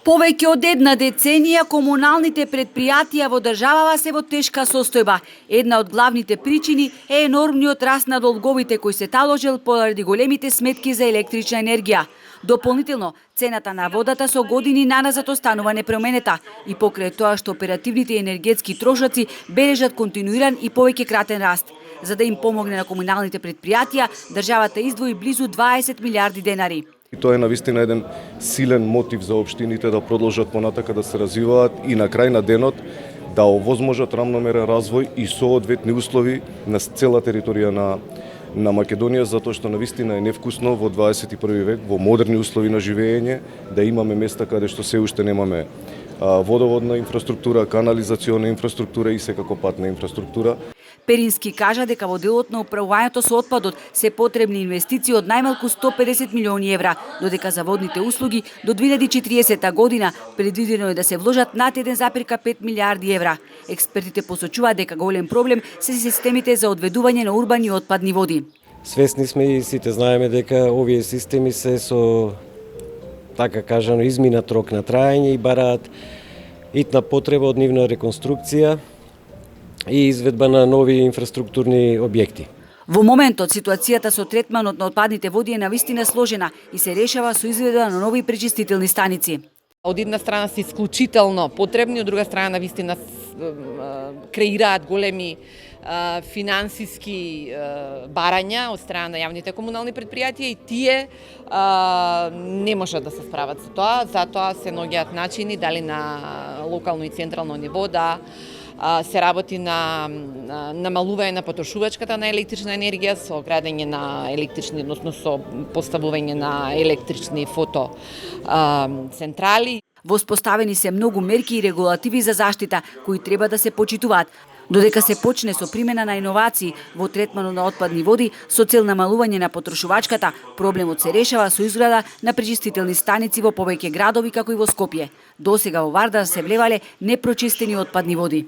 Повеќе од една деценија комуналните предпријатија во државава се во тешка состојба. Една од главните причини е енормниот раст на долговите кој се таложил поради големите сметки за електрична енергија. Дополнително, цената на водата со години наназад останува непроменета и покрај тоа што оперативните енергетски трошоци бележат континуиран и повеќе кратен раст. За да им помогне на комуналните предпријатија, државата издвои близу 20 милиарди денари. И тоа е навистина еден силен мотив за општините да продолжат понатака да се развиваат и на крај на денот да овозможат рамномерен развој и соодветни услови на цела територија на Македонија, затоа што навистина е невкусно во 21 век во модерни услови на живење да имаме места каде што се уште немаме водоводна инфраструктура, канализациона инфраструктура и секако патна инфраструктура. Перински кажа дека во делот на управувањето со отпадот се потребни инвестиции од најмалку 150 милиони евра, додека за водните услуги до 2040 година предвидено е да се вложат над 1,5 милиарди евра. Експертите посочуваат дека голем проблем се системите за одведување на урбани отпадни води. Свесни сме и сите знаеме дека овие системи се со, така кажано, изминат рок на траење и бараат итна потреба од нивна реконструкција и изведба на нови инфраструктурни објекти. Во моментот ситуацијата со третманот на отпадните води е навистина сложена и се решава со изведба на нови пречистителни станици. Од една страна се исклучително потребни, од друга страна навистина креираат големи финансиски барања од страна на јавните комунални предпријатија и тие не можат да се справат со тоа, затоа се наоѓаат начини дали на локално и централно ниво да се работи на намалување на потрошувачката на електрична енергија со градење на електрични, односно со поставување на електрични фотоцентрали. Воспоставени се многу мерки и регулативи за заштита кои треба да се почитуваат. Додека се почне со примена на иновации во третманот на отпадни води со цел намалување на потрошувачката, проблемот се решава со изграда на пречистителни станици во повеќе градови како и во Скопје. Досега во Вардар се влевале непрочистени отпадни води.